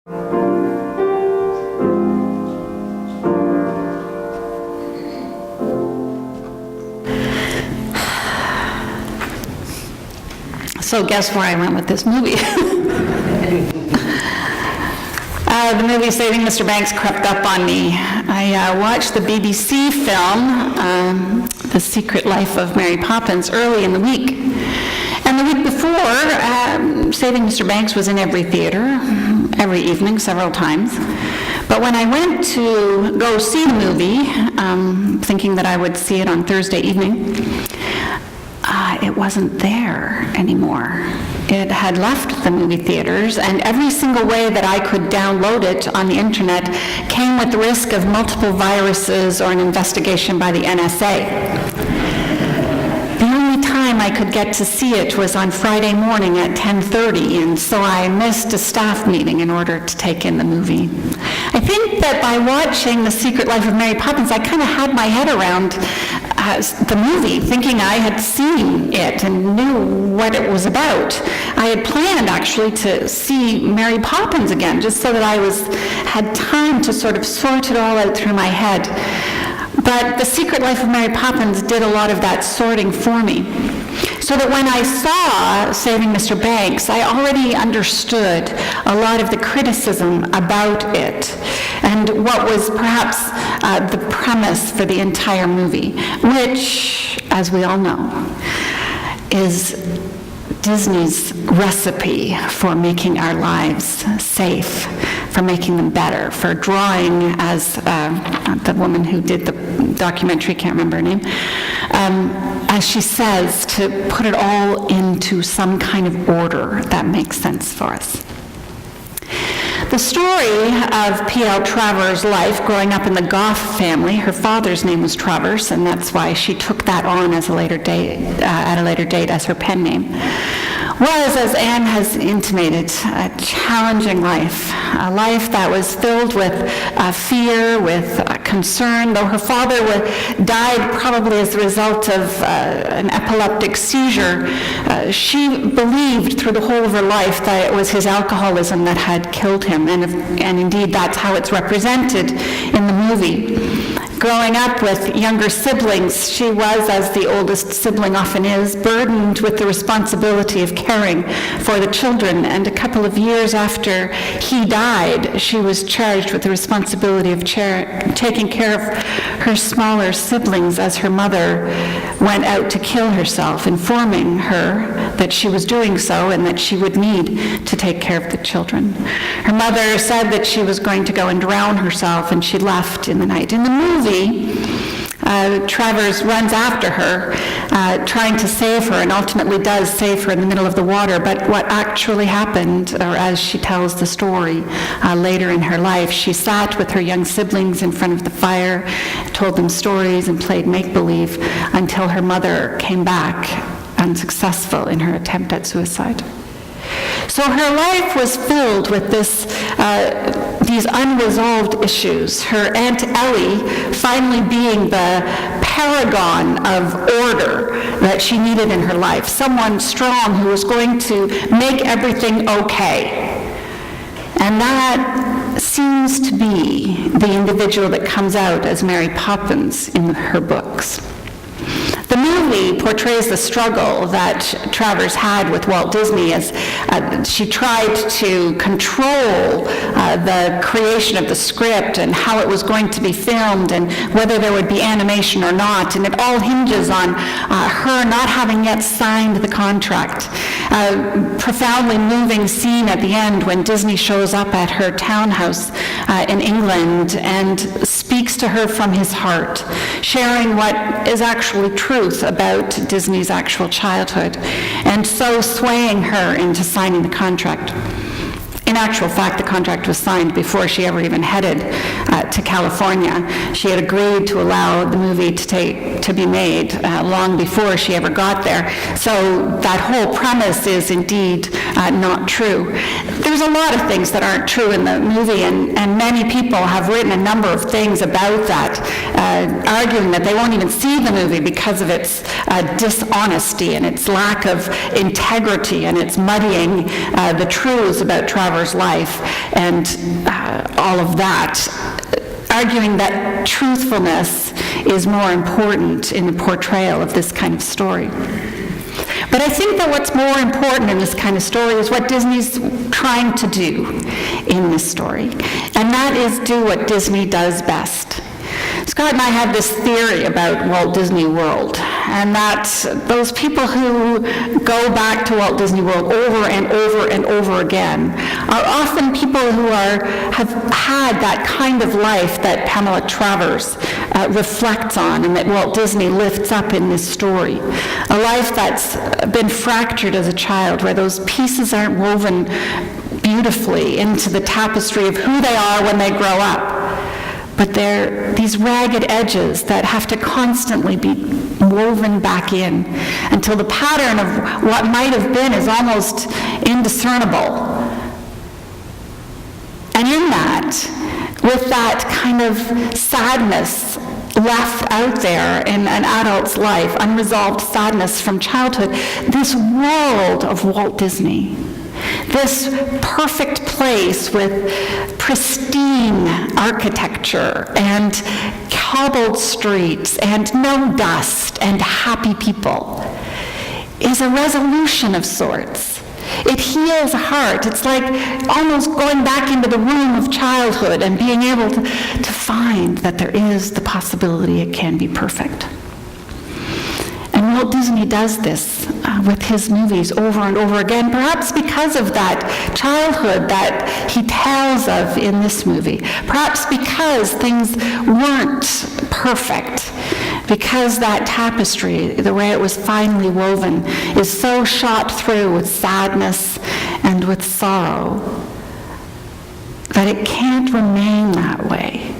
So guess where I went with this movie. The movie Saving Mr. Banks crept up on me. I watched the BBC film, The Secret Life of Mary Poppins, early in the week. And the week before, Saving Mr. Banks was in every theater, every evening, several times. But when I went to go see the movie, thinking that I would see it on Thursday evening, it wasn't there anymore. It had left the movie theaters, and every single way that I could download it on the internet came with the risk of multiple viruses or an investigation by the NSA. The only time I could get to see it was on Friday morning at 10:30, and so I missed a staff meeting in order to take in the movie. I think that by watching The Secret Life of Mary Poppins, I kind of had my head around the movie, thinking I had seen it and knew what it was about. I had planned, actually, to see Mary Poppins again, just so that I had time to sort of sort it all out through my head. But The Secret Life of Mary Poppins did a lot of that sorting for me. So that when I saw Saving Mr. Banks, I already understood a lot of the criticism about it and what was perhaps the premise for the entire movie, which, as we all know, is Disney's recipe for making our lives safe, for making them better, for drawing, as the woman who did the documentary, can't remember her name, as she says, to put it all into some kind of order that makes sense for us. The story of P.L. Travers' life growing up in the Goff family, her father's name was Travers, and that's why she took that on as at a later date as her pen name, was, as Anne has intimated, a challenging life, a life that was filled with fear, with concern. Though her father died probably as a result of an epileptic seizure, she believed through the whole of her life that it was his alcoholism that had killed him, and indeed that's how it's represented in the movie. Growing up with younger siblings, she was, as the oldest sibling often is, burdened with the responsibility of caring for the children. And a couple of years after he died, she was charged with the responsibility of taking care of her smaller siblings as her mother went out to kill herself, informing her that she was doing so and that she would need to take care of the children. Her mother said that she was going to go and drown herself, and she left in the night. In the movie, Travers runs after her, trying to save her, and ultimately does save her in the middle of the water. But what actually happened, or as she tells the story later in her life, she sat with her young siblings in front of the fire, told them stories, and played make-believe until her mother came back unsuccessful in her attempt at suicide. So her life was filled with these unresolved issues. Her Aunt Ellie finally being the paragon of order that she needed in her life, someone strong who was going to make everything okay. And that seems to be the individual that comes out as Mary Poppins in her books. The movie portrays the struggle that Travers had with Walt Disney as she tried to control the creation of the script and how it was going to be filmed and whether there would be animation or not. And it all hinges on her not having yet signed the contract. A profoundly moving scene at the end when Disney shows up at her townhouse in England and speaks to her from his heart, sharing what is actually truth about Disney's actual childhood, and so swaying her into signing the contract. In actual fact, the contract was signed before she ever even headed to California. She had agreed to allow the movie to be made long before she ever got there. So that whole premise is indeed not true. There's a lot of things that aren't true in the movie, and many people have written a number of things about that, arguing that they won't even see the movie because of its dishonesty and its lack of integrity and its muddying the truths about Travers Travers' life and all of that, arguing that truthfulness is more important in the portrayal of this kind of story. But I think that what's more important in this kind of story is what Disney's trying to do in this story, and that is do what Disney does best. Scott and I have this theory about Walt Disney World, and that those people who go back to Walt Disney World over and over and over again are often people who have had that kind of life that Pamela Travers reflects on and that Walt Disney lifts up in this story. A life that's been fractured as a child, where those pieces aren't woven beautifully into the tapestry of who they are when they grow up. But they're these ragged edges that have to constantly be woven back in until the pattern of what might have been is almost indiscernible. And in that, with that kind of sadness left out there in an adult's life, unresolved sadness from childhood, this world of Walt Disney, this perfect place with pristine architecture and cobbled streets and no dust and happy people, is a resolution of sorts. It heals a heart. It's like almost going back into the womb of childhood and being able to find that there is the possibility it can be perfect. And Walt Disney does this with his movies over and over again, perhaps because of that childhood that he tells of in this movie, perhaps because things weren't perfect, because that tapestry, the way it was finely woven, is so shot through with sadness and with sorrow that it can't remain that way.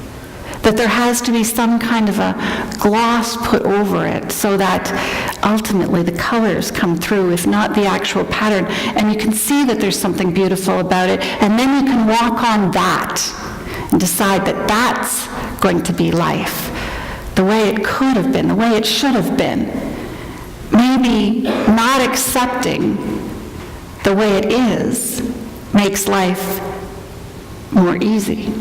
That there has to be some kind of a gloss put over it so that ultimately the colors come through, if not the actual pattern, and you can see that there's something beautiful about it, and then you can walk on that and decide that that's going to be life, the way it could have been, the way it should have been. Maybe not accepting the way it is makes life more easy.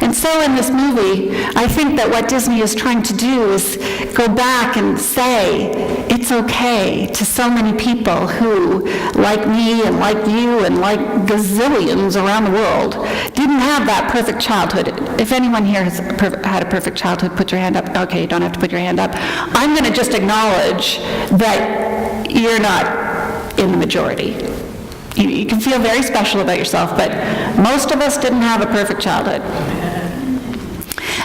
And so in this movie, I think that what Disney is trying to do is go back and say it's okay to so many people who, like me and like you and like gazillions around the world, didn't have that perfect childhood. If anyone here has had a perfect childhood, put your hand up. Okay, you don't have to put your hand up. I'm going to just acknowledge that you're not in the majority. You can feel very special about yourself, but most of us didn't have a perfect childhood.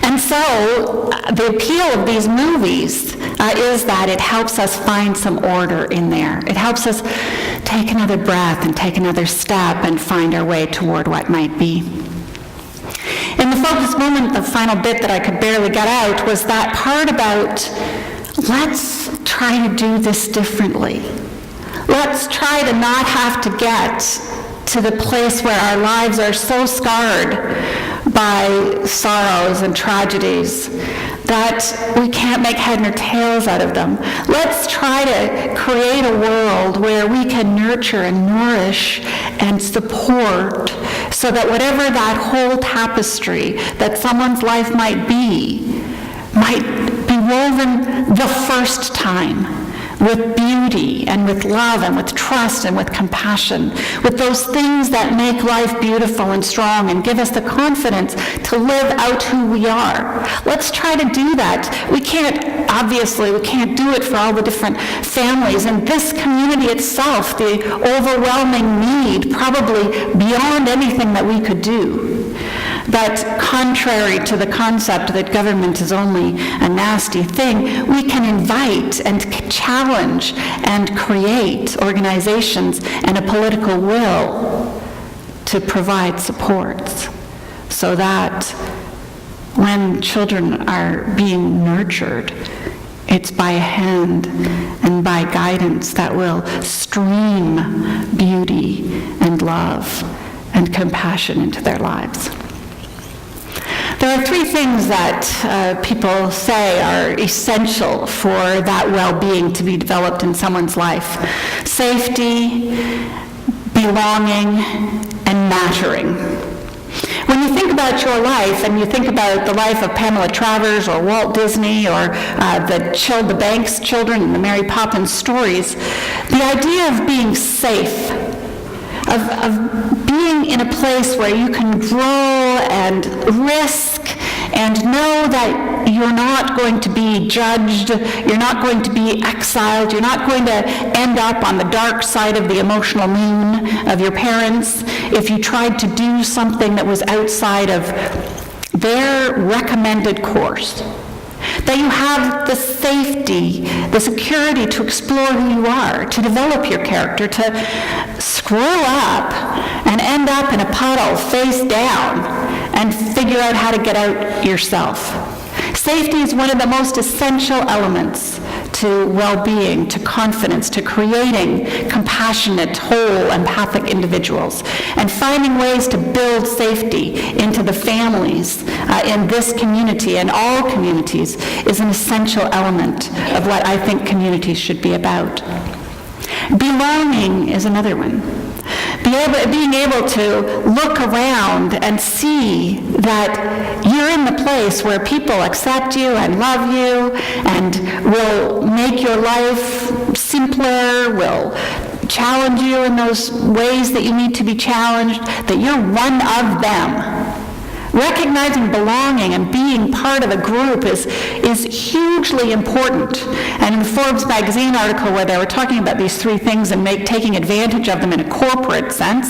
And so the appeal of these movies is that it helps us find some order in there. It helps us take another breath and take another step and find our way toward what might be. In the focus moment, the final bit that I could barely get out was that part about let's try to do this differently. Let's try to not have to get to the place where our lives are so scarred by sorrows and tragedies that we can't make head nor tails out of them. Let's try to create a world where we can nurture and nourish and support so that whatever that whole tapestry that someone's life might be woven the first time, with beauty and with love and with trust and with compassion, with those things that make life beautiful and strong and give us the confidence to live out who we are. Let's try to do that. We can't do it for all the different families. And this community itself, the overwhelming need, probably beyond anything that we could do. That contrary to the concept that government is only a nasty thing, we can invite and challenge and create organizations and a political will to provide supports so that when children are being nurtured, it's by hand and by guidance that will stream beauty and love and compassion into their lives. There are three things that people say are essential for that well-being to be developed in someone's life: safety, belonging, and mattering. When you think about your life, and you think about the life of Pamela Travers or Walt Disney or the Banks children in the Mary Poppins stories, the idea of being safe, of being in a place where you can grow and risk and know that you're not going to be judged, you're not going to be exiled, you're not going to end up on the dark side of the emotional moon of your parents if you tried to do something that was outside of their recommended course. That you have the safety, the security to explore who you are, to develop your character, to screw up and end up in a puddle face down and figure out how to get out yourself. Safety is one of the most essential elements to well-being, to confidence, to creating compassionate, whole, empathic individuals. And finding ways to build safety into the families in this community and all communities is an essential element of what I think communities should be about. Belonging is another one. Being able to look around and see that you're in the place where people accept you and love you and will make your life simpler, will challenge you in those ways that you need to be challenged, that you're one of them. Recognizing belonging and being part of a group is hugely important. And in the Forbes magazine article where they were talking about these three things and taking advantage of them in a corporate sense,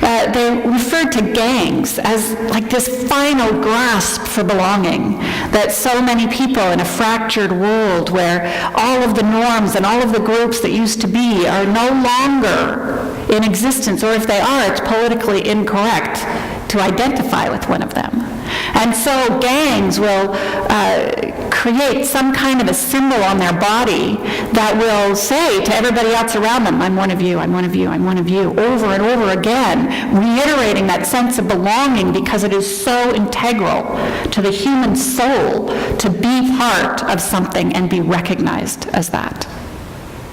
they referred to gangs as like this final grasp for belonging, that so many people in a fractured world where all of the norms and all of the groups that used to be are no longer in existence, or if they are, it's politically incorrect to identify with one of them. And so gangs will create some kind of a symbol on their body that will say to everybody else around them, I'm one of you, I'm one of you, I'm one of you, over and over again, reiterating that sense of belonging because it is so integral to the human soul to be part of something and be recognized as that.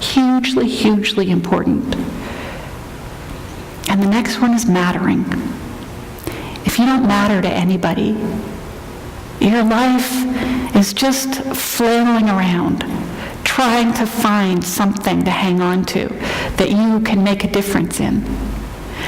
Hugely, hugely important. And the next one is mattering. If you don't matter to anybody, your life is just flailing around, trying to find something to hang on to that you can make a difference in.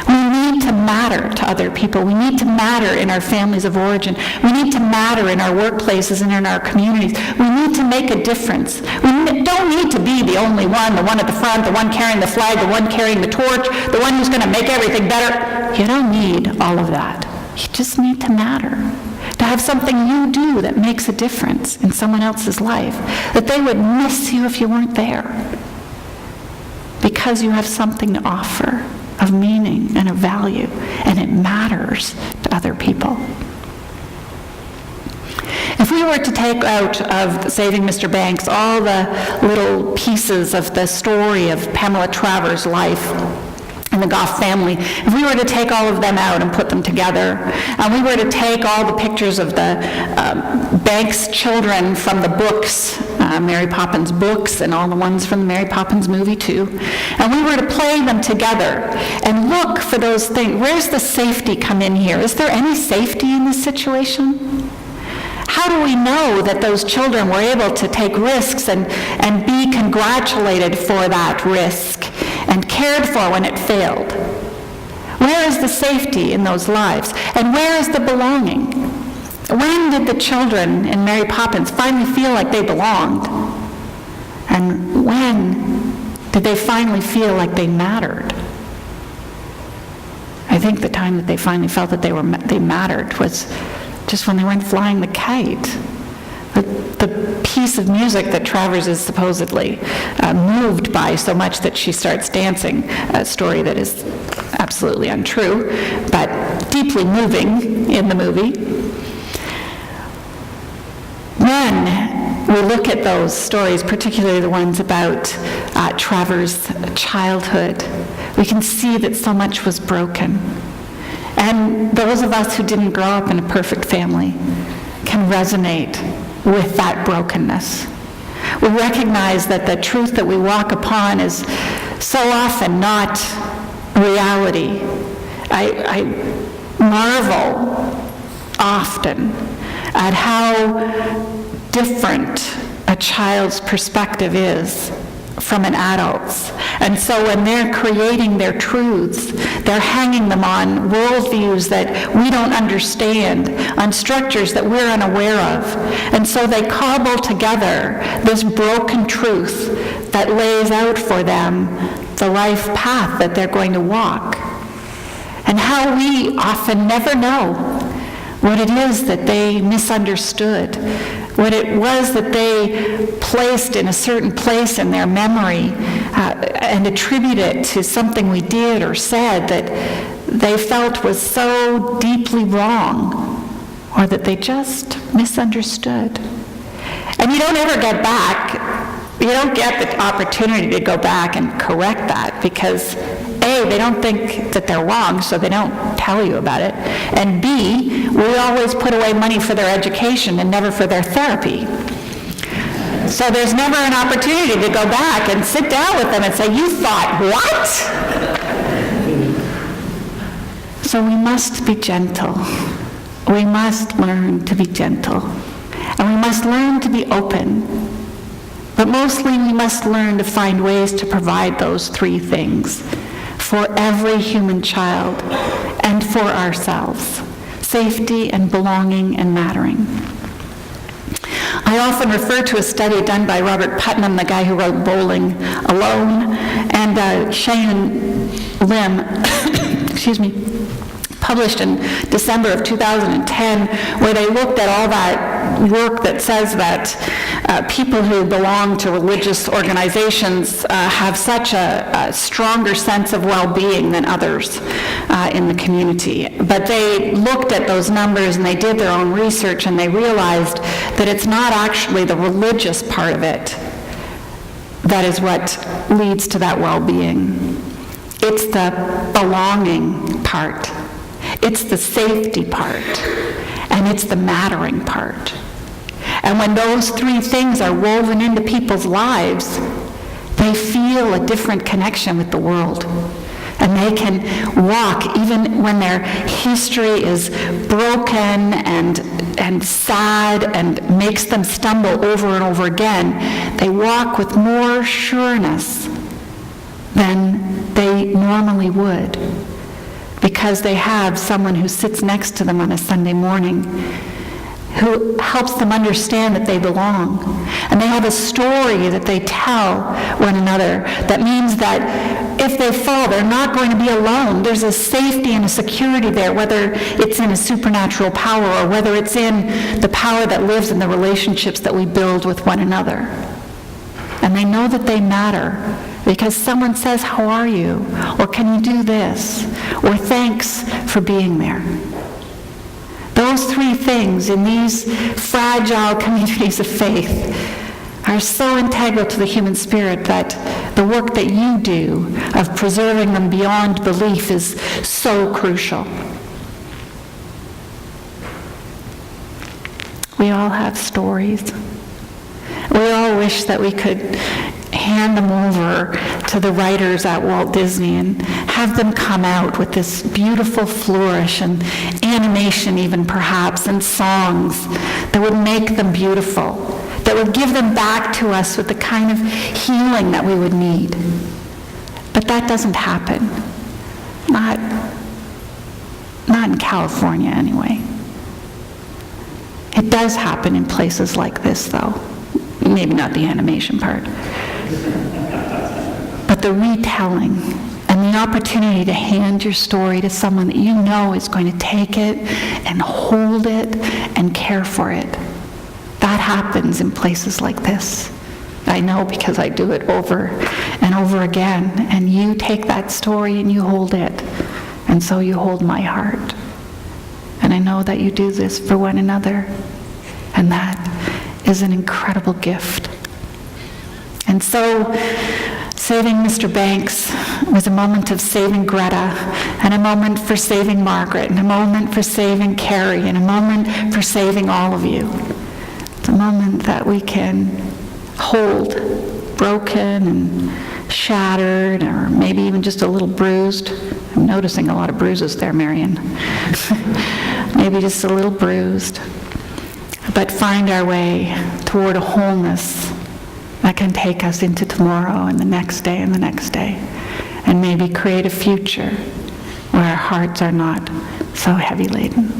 We need to matter to other people. We need to matter in our families of origin. We need to matter in our workplaces and in our communities. We need to make a difference. We don't need to be the only one, the one at the front, the one carrying the flag, the one carrying the torch, the one who's going to make everything better. You don't need all of that. You just need to matter, to have something you do that makes a difference in someone else's life, that they would miss you if you weren't there, because you have something to offer of meaning and of value, and it matters to other people. If we were to take out of Saving Mr. Banks all the little pieces of the story of Pamela Travers' life and the Goff family, if we were to take all of them out and put them together, and we were to take all the pictures of the Banks children from the books, Mary Poppins books, and all the ones from the Mary Poppins movie too, and we were to play them together and look for those things. Where's the safety come in here? Is there any safety in this situation? How do we know that those children were able to take risks and be congratulated for that risk and cared for when it failed? Where is the safety in those lives? And where is the belonging? When did the children in Mary Poppins finally feel like they belonged? And when did they finally feel like they mattered? I think the time that they finally felt that they mattered was just when they went flying the kite. The piece of music that Travers is supposedly moved by so much that she starts dancing, a story that is absolutely untrue, but deeply moving in the movie. When we look at those stories, particularly the ones about Travers' childhood, we can see that so much was broken. And those of us who didn't grow up in a perfect family can resonate with that brokenness. We recognize that the truth that we walk upon is so often not reality. I marvel often at how different a child's perspective is from an adult's. And so when they're creating their truths, they're hanging them on worldviews that we don't understand, on structures that we're unaware of. And so they cobble together this broken truth that lays out for them the life path that they're going to walk. And how we often never know what it is that they misunderstood, what it was that they placed in a certain place in their memory and attribute it to something we did or said that they felt was so deeply wrong, or that they just misunderstood. And you don't ever get back, you don't get the opportunity to go back and correct that, because A, they don't think that they're wrong, so they don't tell you about it. And B, we always put away money for their education and never for their therapy. So there's never an opportunity to go back and sit down with them and say, you thought what? So we must be gentle. We must learn to be gentle. And we must learn to be open. But mostly we must learn to find ways to provide those three things for every human child and for ourselves: safety and belonging and mattering. I often refer to a study done by Robert Putnam, the guy who wrote Bowling Alone, and Shane Lim, published in December of 2010, where they looked at all that work that says that people who belong to religious organizations have such a stronger sense of well-being than others in the community. But they looked at those numbers and they did their own research, and they realized that it's not actually the religious part of it that is what leads to that well-being. It's the belonging part. It's the safety part, and it's the mattering part. And when those three things are woven into people's lives, they feel a different connection with the world. And they can walk, even when their history is broken and sad and makes them stumble over and over again, they walk with more sureness than they normally would, because they have someone who sits next to them on a Sunday morning who helps them understand that they belong. And they have a story that they tell one another that means that if they fall, they're not going to be alone. There's a safety and a security there, whether it's in a supernatural power or whether it's in the power that lives in the relationships that we build with one another. And they know that they matter, because someone says, how are you? Or can you do this? Or thanks for being there. Those three things in these fragile communities of faith are so integral to the human spirit that the work that you do of preserving them beyond belief is so crucial. We all have stories. We all wish that we could hand them over to the writers at Walt Disney and have them come out with this beautiful flourish and animation even perhaps, and songs that would make them beautiful, that would give them back to us with the kind of healing that we would need. But that doesn't happen. Not in California anyway. It does happen in places like this though. Maybe not the animation part. But the retelling and the opportunity to hand your story to someone that you know is going to take it and hold it and care for it. That happens in places like this. I know, because I do it over and over again. And you take that story and you hold it. And so you hold my heart. And I know that you do this for one another. And that is an incredible gift. And so, saving Mr. Banks was a moment of saving Gretta, and a moment for saving Margaret, and a moment for saving Carrie, and a moment for saving all of you. It's a moment that we can hold broken shattered, or maybe even just a little bruised. I'm noticing a lot of bruises there, Marion. Maybe just a little bruised. But find our way toward a wholeness that can take us into tomorrow and the next day and the next day, and maybe create a future where our hearts are not so heavy laden.